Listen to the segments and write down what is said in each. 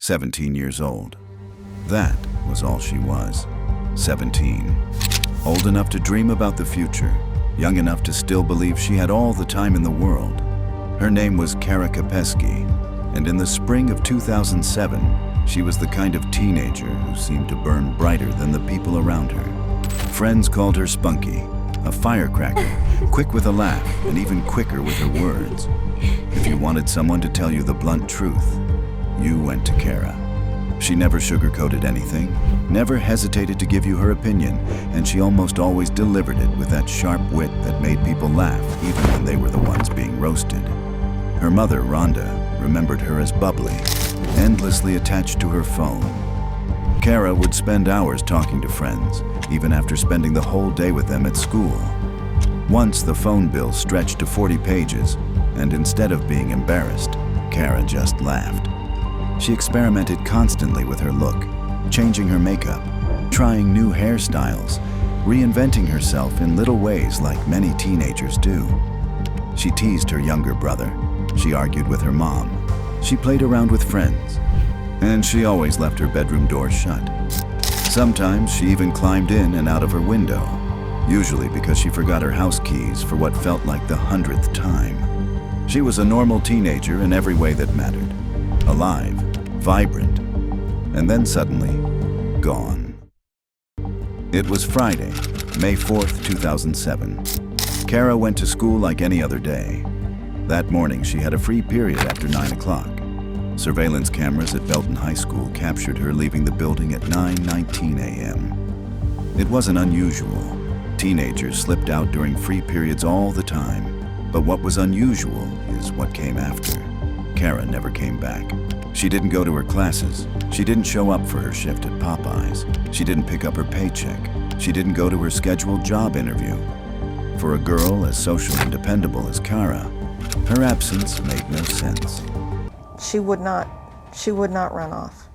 17 years old. That was all she was, 17. Old enough to dream about the future, young enough to still believe she had all the time in the world. Her name was Kara Kapesky, and in the spring of 2007, she was the kind of teenager who seemed to burn brighter than the people around her. Friends called her spunky, a firecracker, quick with a laugh and even quicker with her words. If you wanted someone to tell you the blunt truth, you went to Kara. She never sugarcoated anything, never hesitated to give you her opinion, and she almost always delivered it with that sharp wit that made people laugh even when they were the ones being roasted. Her mother, Rhonda, remembered her as bubbly, endlessly attached to her phone. Kara would spend hours talking to friends, even after spending the whole day with them at school. Once the phone bill stretched to 40 pages, and instead of being embarrassed, Kara just laughed. She experimented constantly with her look, changing her makeup, trying new hairstyles, reinventing herself in little ways like many teenagers do. She teased her younger brother. She argued with her mom. She played around with friends. And she always left her bedroom door shut. Sometimes she even climbed in and out of her window, usually because she forgot her house keys for what felt like the 100th time. She was a normal teenager in every way that mattered. Alive, vibrant, and then suddenly, gone. It was Friday, May 4th, 2007. Kara went to school like any other day. That morning, she had a free period after 9 o'clock. Surveillance cameras at Belton High School captured her leaving the building at 9:19 a.m. It wasn't unusual. Teenagers slipped out during free periods all the time. But what was unusual is what came after. Kara never came back. She didn't go to her classes. She didn't show up for her shift at Popeyes. She didn't pick up her paycheck. She didn't go to her scheduled job interview. For a girl as social and dependable as Kara, her absence made no sense. She would not run off.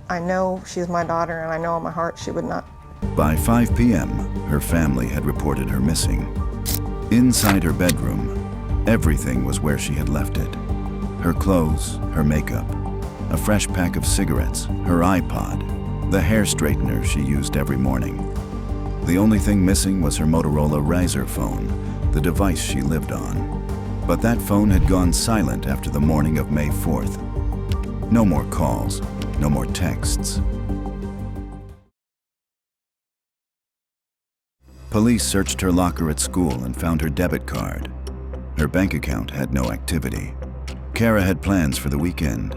I know she's my daughter, and I know in my heart she would not. By 5 p.m., her family had reported her missing. Inside her bedroom, everything was where she had left it. Her clothes, her makeup, a fresh pack of cigarettes, her iPod, the hair straightener she used every morning. The only thing missing was her Motorola Razr phone, the device she lived on. But that phone had gone silent after the morning of May 4th. No more calls, no more texts. Police searched her locker at school and found her debit card. Her bank account had no activity. Kara had plans for the weekend.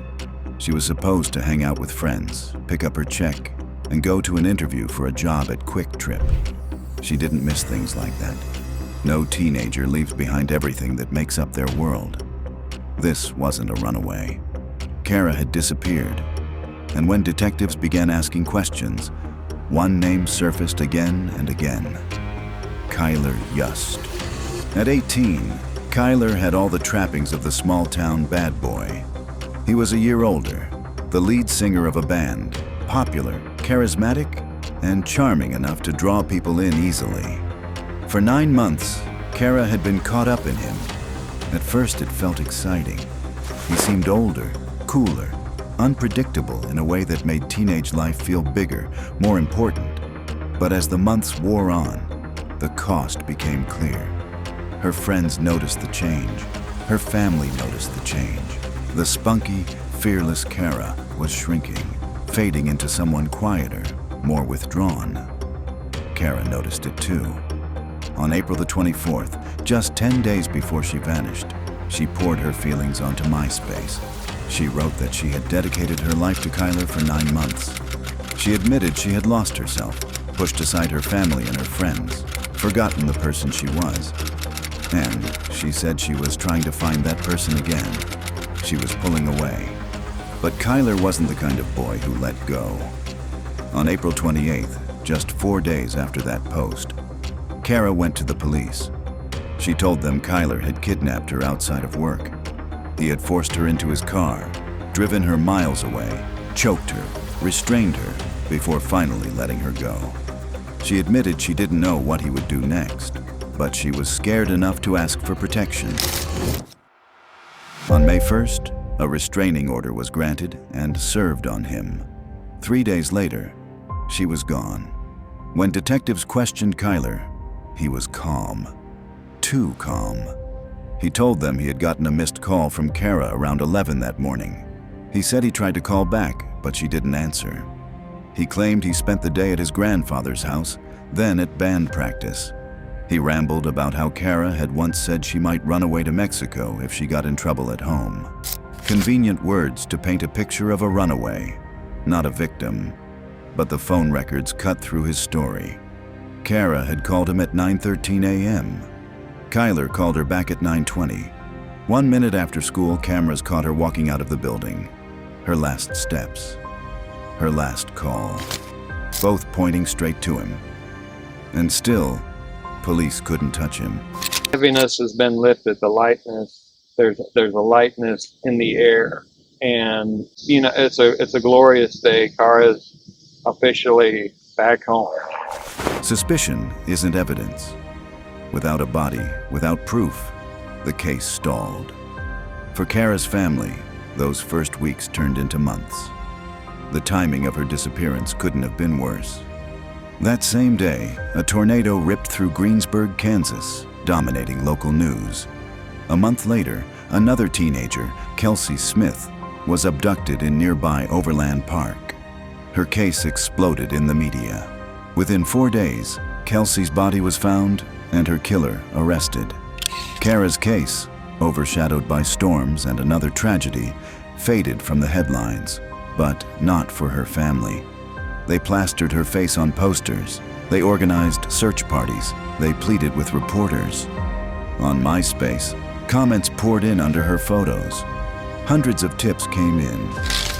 She was supposed to hang out with friends, pick up her check, and go to an interview for a job at Quick Trip. She didn't miss things like that. No teenager leaves behind everything that makes up their world. This wasn't a runaway. Kara had disappeared, and when detectives began asking questions, one name surfaced again and again: Kylr Yust. At 18, Kylr had all the trappings of the small-town bad boy. He was a year older, the lead singer of a band, popular, charismatic, and charming enough to draw people in easily. For 9 months, Kara had been caught up in him. At first, it felt exciting. He seemed older, cooler, unpredictable in a way that made teenage life feel bigger, more important. But as the months wore on, the cost became clear. Her friends noticed the change. Her family noticed the change. The spunky, fearless Kara was shrinking, fading into someone quieter, more withdrawn. Kara noticed it too. On April the 24th, just 10 days before she vanished, she poured her feelings onto MySpace. She wrote that she had dedicated her life to Kylr for 9 months. She admitted she had lost herself, pushed aside her family and her friends, forgotten the person she was. And she said she was trying to find that person again. She was pulling away. But Kylr wasn't the kind of boy who let go. On April 28th, just 4 days after that post, Kara went to the police. She told them Kylr had kidnapped her outside of work. He had forced her into his car, driven her miles away, choked her, restrained her, before finally letting her go. She admitted she didn't know what he would do next, but she was scared enough to ask for protection. On May 1st, A restraining order was granted and served on him. 3 days later, she was gone. When detectives questioned Kylr, he was calm. Too calm. He told them he had gotten a missed call from Kara around 11 that morning. He said he tried to call back, but she didn't answer. He claimed he spent the day at his grandfather's house, then at band practice. He rambled about how Kara had once said she might run away to Mexico if she got in trouble at home. Convenient words to paint a picture of a runaway, not a victim. But the phone records cut through his story. Kara had called him at 9:13 a.m. Kylr called her back at 9:20. 1 minute after school, cameras caught her walking out of the building. Her last steps. Her last call. Both pointing straight to him. And still, police couldn't touch him. Heaviness has been lifted, the lightness. There's a lightness in the air, and it's a glorious day. Kara's officially back home. Suspicion isn't evidence. Without a body, without proof, the case stalled. For Kara's family, those first weeks turned into months. The timing of her disappearance couldn't have been worse. That same day, a tornado ripped through Greensburg, Kansas, dominating local news. A month later, another teenager, Kelsey Smith, was abducted in nearby Overland Park. Her case exploded in the media. Within 4 days, Kelsey's body was found and her killer arrested. Kara's case, overshadowed by storms and another tragedy, faded from the headlines, but not for her family. They plastered her face on posters. They organized search parties. They pleaded with reporters. On MySpace, comments poured in under her photos. Hundreds of tips came in.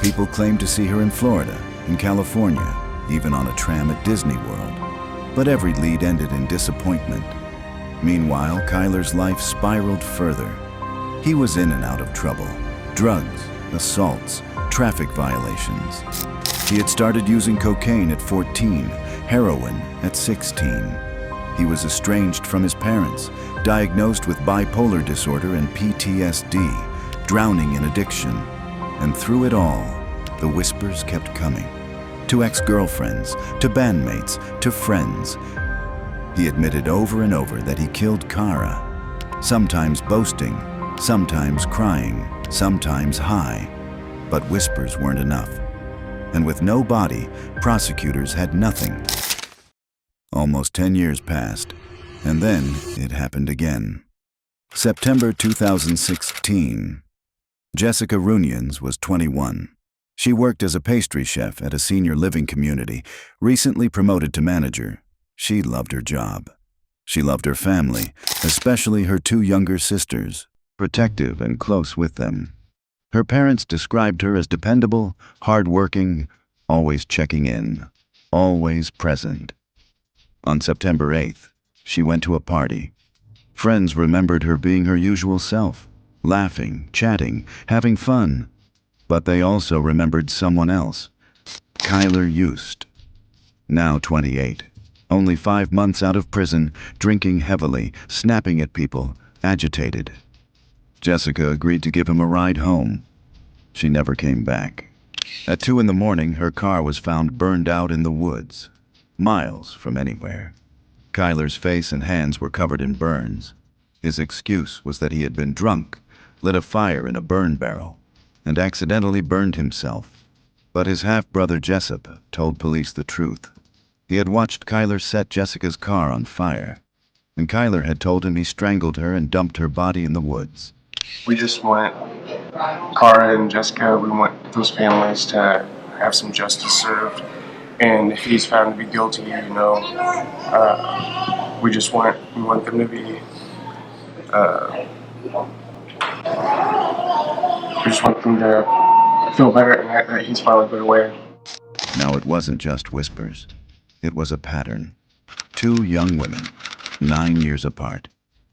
People claimed to see her in Florida, in California, even on a tram at Disney World. But every lead ended in disappointment. Meanwhile, Kylr's life spiraled further. He was in and out of trouble. Drugs, assaults, traffic violations. He had started using cocaine at 14, heroin at 16. He was estranged from his parents, diagnosed with bipolar disorder and PTSD, drowning in addiction. And through it all, the whispers kept coming. To ex-girlfriends, to bandmates, to friends. He admitted over and over that he killed Kara, sometimes boasting, sometimes crying, sometimes high. But whispers weren't enough. And with no body, prosecutors had nothing. Almost 10 years passed, and then it happened again. September 2016. Jessica Runions was 21. She worked as a pastry chef at a senior living community, recently promoted to manager. She loved her job. She loved her family, especially her 2 younger sisters, protective and close with them. Her parents described her as dependable, hardworking, always checking in, always present. On September 8th, she went to a party. Friends remembered her being her usual self, laughing, chatting, having fun. But they also remembered someone else, Kylr Yust. Now 28, only 5 months out of prison, drinking heavily, snapping at people, agitated. Jessica agreed to give him a ride home. She never came back. At 2 in the morning, her car was found burned out in the woods, miles from anywhere. Kylr's face and hands were covered in burns. His excuse was that he had been drunk, lit a fire in a burn barrel, and accidentally burned himself. But his half-brother Jessup told police the truth. He had watched Kylr set Jessica's car on fire, and Kylr had told him he strangled her and dumped her body in the woods. We just want Kara and Jessica, we want those families to have some justice served. And if he's found to be guilty, we want them to be, we just want them to feel better and that he's finally put away. Now it wasn't just whispers. It was a pattern. 2 young women, 9 years apart.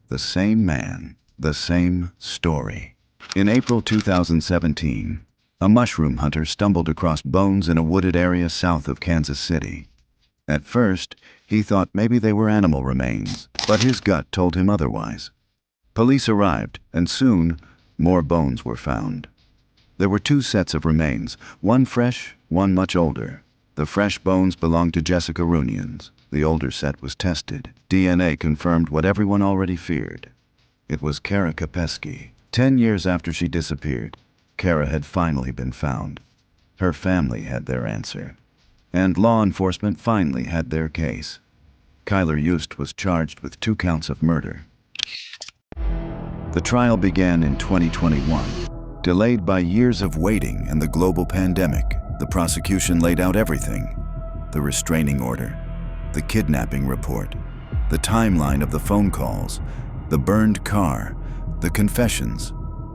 The same man, the same story. In April 2017, a mushroom hunter stumbled across bones in a wooded area south of Kansas City. At first, he thought maybe they were animal remains, but his gut told him otherwise. Police arrived, and soon, more bones were found. There were two sets of remains, one fresh, one much older. The fresh bones belonged to Jessica Runions. The older set was tested. DNA confirmed what everyone already feared. It was Kara Kopesky. 10 years after she disappeared, Kara had finally been found. Her family had their answer. And law enforcement finally had their case. Kylr Yust was charged with 2 counts of murder. The trial began in 2021. Delayed by years of waiting and the global pandemic, the prosecution laid out everything: the restraining order, the kidnapping report, the timeline of the phone calls, the burned car, the confessions,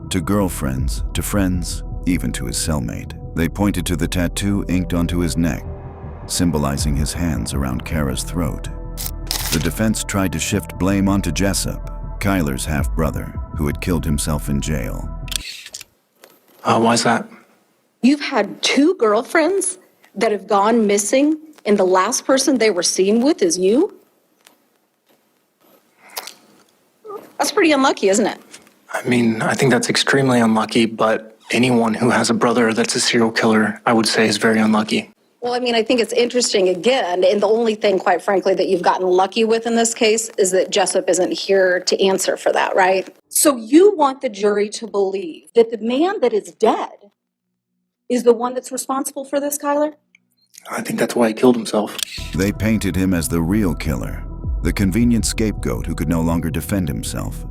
to girlfriends, to friends, even to his cellmate. They pointed to the tattoo inked onto his neck, symbolizing his hands around Kara's throat. The defense tried to shift blame onto Jessup, Kylr's half-brother, who had killed himself in jail. Why's that? You've had 2 girlfriends that have gone missing, and the last person they were seen with is you? That's pretty unlucky, isn't it? I mean, I think that's extremely unlucky, but anyone who has a brother that's a serial killer, I would say, is very unlucky. Well, I mean, I think it's interesting again, and the only thing, quite frankly, that you've gotten lucky with in this case is that Jessup isn't here to answer for that, right? So you want the jury to believe that the man that is dead is the one that's responsible for this, Kylr? I think that's why he killed himself. They painted him as the real killer, the convenient scapegoat who could no longer defend himself.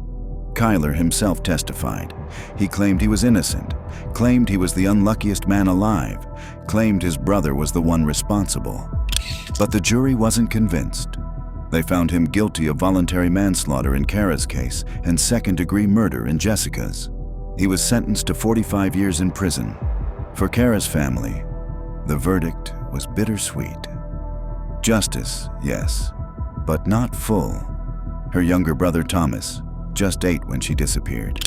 Kylr himself testified. He claimed he was innocent, claimed he was the unluckiest man alive, claimed his brother was the one responsible. But the jury wasn't convinced. They found him guilty of voluntary manslaughter in Kara's case and second-degree murder in Jessica's. He was sentenced to 45 years in prison. For Kara's family, the verdict was bittersweet. Justice, yes, but not full. Her younger brother Thomas, just 8 when she disappeared.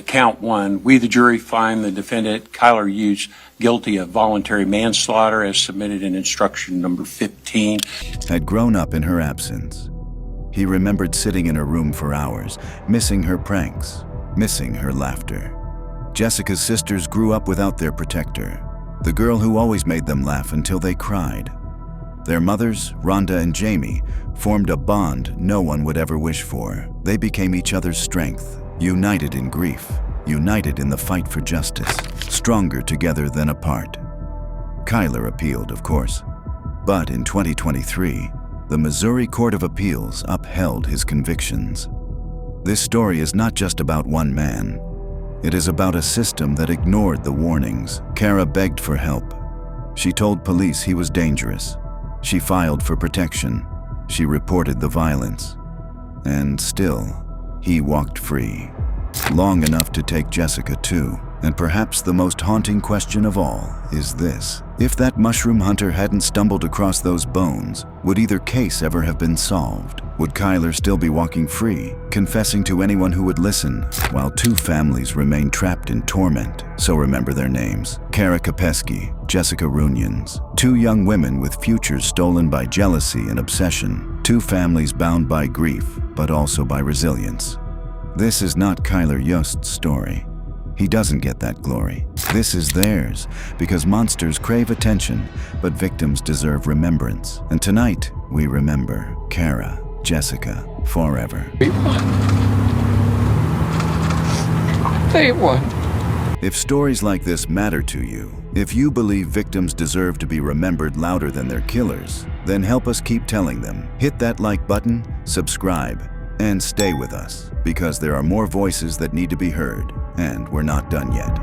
Count 1, we the jury find the defendant Kylr Yust guilty of voluntary manslaughter as submitted in instruction number 15. Had grown up in her absence. He remembered sitting in her room for hours, missing her pranks, missing her laughter. Jessica's sisters grew up without their protector, the girl who always made them laugh until they cried. Their mothers, Rhonda and Jamie, formed a bond no one would ever wish for. They became each other's strength, united in grief, united in the fight for justice, stronger together than apart. Kylr appealed, of course, but in 2023, the Missouri Court of Appeals upheld his convictions. This story is not just about one man. It is about a system that ignored the warnings. Kara begged for help. She told police he was dangerous. She filed for protection. She reported the violence. And still, he walked free. Long enough to take Jessica too. And perhaps the most haunting question of all is this: if that mushroom hunter hadn't stumbled across those bones, would either case ever have been solved? Would Kylr still be walking free, confessing to anyone who would listen, while 2 families remain trapped in torment? So remember their names: Kara Kopesky, Jessica Runions. 2 young women with futures stolen by jealousy and obsession. 2 families bound by grief, but also by resilience. This is not Kylr Yust's story. He doesn't get that glory. This is theirs, because monsters crave attention, but victims deserve remembrance. And tonight, we remember Kara, Jessica, forever. They won. If stories like this matter to you, if you believe victims deserve to be remembered louder than their killers, then help us keep telling them. Hit that like button, subscribe, and stay with us, because there are more voices that need to be heard, and we're not done yet.